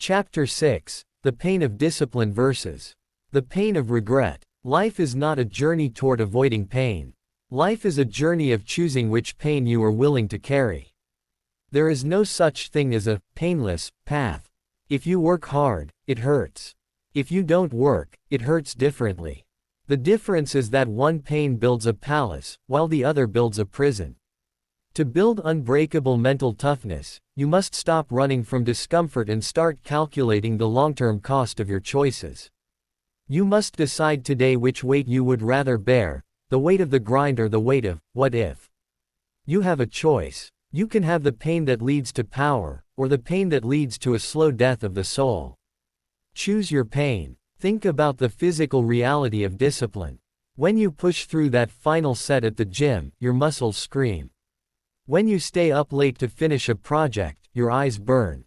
Chapter 6. The Pain of Discipline versus the Pain of Regret. Life is not a journey toward avoiding pain. Life is a journey of choosing which pain you are willing to carry. There is no such thing as a painless path. If you work hard, it hurts. If you don't work, it hurts differently. The difference is that one pain builds a palace, while the other builds a prison. To build unbreakable mental toughness, you must stop running from discomfort and start calculating the long-term cost of your choices. You must decide today which weight you would rather bear, the weight of the grind or the weight of, what if? You have a choice. You can have the pain that leads to power, or the pain that leads to a slow death of the soul. Choose your pain. Think about the physical reality of discipline. When you push through that final set at the gym, your muscles scream. When you stay up late to finish a project, your eyes burn.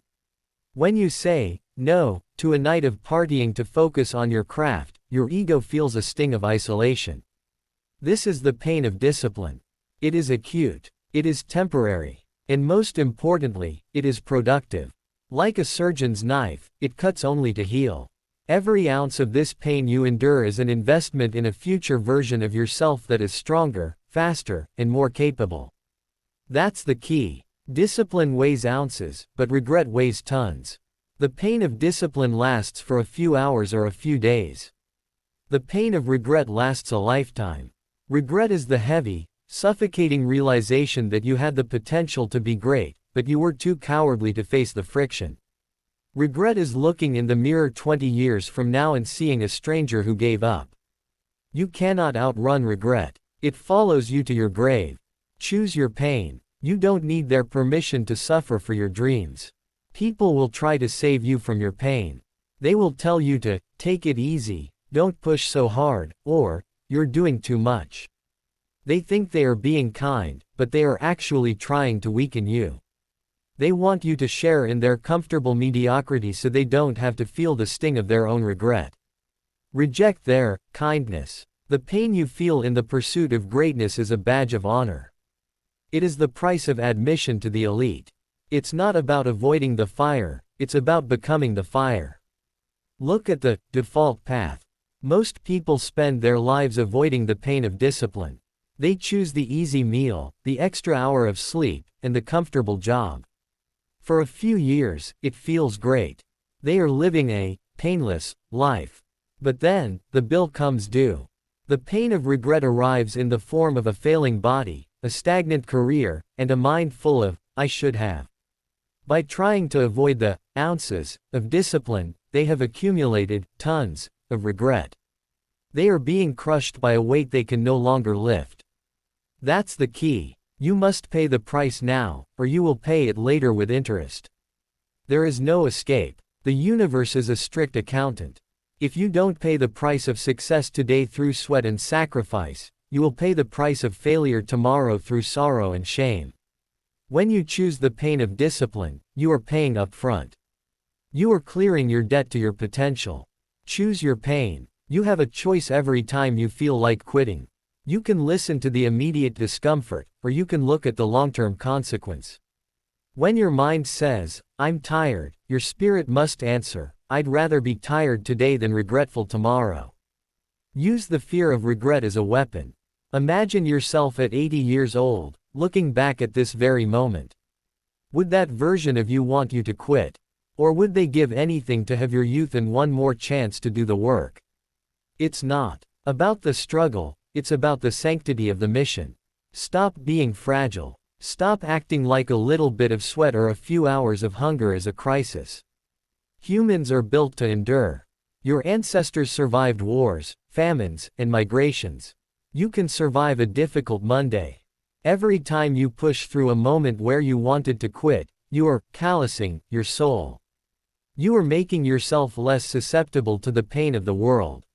When you say no to a night of partying to focus on your craft, your ego feels a sting of isolation. This is the pain of discipline. It is acute. It is temporary. And most importantly, it is productive. Like a surgeon's knife, it cuts only to heal. Every ounce of this pain you endure is an investment in a future version of yourself that is stronger, faster, and more capable. That's the key. Discipline weighs ounces, but regret weighs tons. The pain of discipline lasts for a few hours or a few days. The pain of regret lasts a lifetime. Regret is the heavy, suffocating realization that you had the potential to be great, but you were too cowardly to face the friction. Regret is looking in the mirror 20 years from now and seeing a stranger who gave up. You cannot outrun regret. It follows you to your grave. Choose your pain. You don't need their permission to suffer for your dreams. People will try to save you from your pain. They will tell you to take it easy, don't push so hard, or you're doing too much. They think they are being kind, but they are actually trying to weaken you. They want you to share in their comfortable mediocrity so they don't have to feel the sting of their own regret. Reject their kindness. The pain you feel in the pursuit of greatness is a badge of honor. It is the price of admission to the elite. It's not about avoiding the fire, it's about becoming the fire. Look at the default path. Most people spend their lives avoiding the pain of discipline. They choose the easy meal, the extra hour of sleep, and the comfortable job. For a few years, it feels great. They are living a painless life. But then, the bill comes due. The pain of regret arrives in the form of a failing body, a stagnant career, and a mind full of, I should have. By trying to avoid the ounces of discipline, they have accumulated tons of regret. They are being crushed by a weight they can no longer lift. That's the key. You must pay the price now, or you will pay it later with interest. There is no escape. The universe is a strict accountant. If you don't pay the price of success today through sweat and sacrifice, you will pay the price of failure tomorrow through sorrow and shame. When you choose the pain of discipline, you are paying up front. You are clearing your debt to your potential. Choose your pain. You have a choice every time you feel like quitting. You can listen to the immediate discomfort, or you can look at the long-term consequence. When your mind says, I'm tired, your spirit must answer, I'd rather be tired today than regretful tomorrow. Use the fear of regret as a weapon. Imagine yourself at 80 years old, looking back at this very moment. Would that version of you want you to quit? Or would they give anything to have your youth and one more chance to do the work? It's not about the struggle, it's about the sanctity of the mission. Stop being fragile. Stop acting like a little bit of sweat or a few hours of hunger is a crisis. Humans are built to endure. Your ancestors survived wars, famines, and migrations. You can survive a difficult Monday. Every time you push through a moment where you wanted to quit, you are callousing your soul. You are making yourself less susceptible to the pain of the world.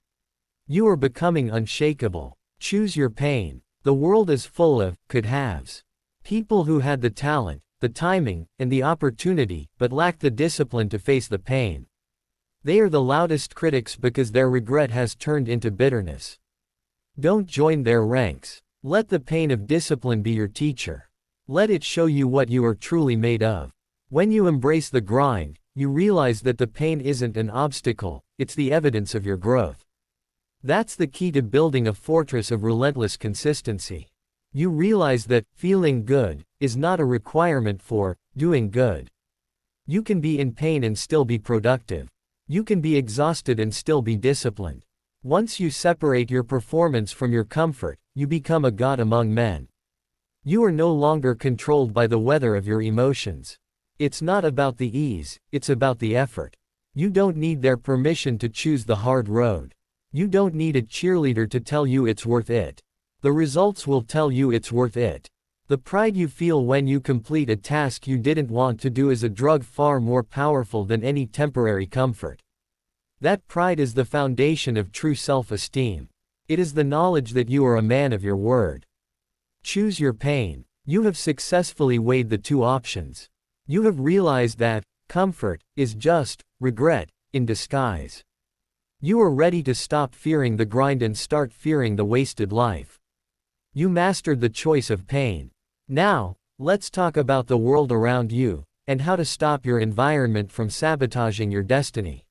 You are becoming unshakable. Choose your pain. The world is full of could-haves. People who had the talent, the timing, and the opportunity, but lacked the discipline to face the pain. They are the loudest critics because their regret has turned into bitterness. Don't join their ranks. Let the pain of discipline be your teacher. Let it show you what you are truly made of. When you embrace the grind, you realize that the pain isn't an obstacle, it's the evidence of your growth. That's the key to building a fortress of relentless consistency. You realize that feeling good is not a requirement for doing good. You can be in pain and still be productive. You can be exhausted and still be disciplined. Once you separate your performance from your comfort, you become a god among men. You are no longer controlled by the weather of your emotions. It's not about the ease, it's about the effort. You don't need their permission to choose the hard road. You don't need a cheerleader to tell you it's worth it. The results will tell you it's worth it. The pride you feel when you complete a task you didn't want to do is a drug far more powerful than any temporary comfort. That pride is the foundation of true self-esteem. It is the knowledge that you are a man of your word. Choose your pain. You have successfully weighed the two options. You have realized that comfort is just regret in disguise. You are ready to stop fearing the grind and start fearing the wasted life. You mastered the choice of pain. Now, let's talk about the world around you, and how to stop your environment from sabotaging your destiny.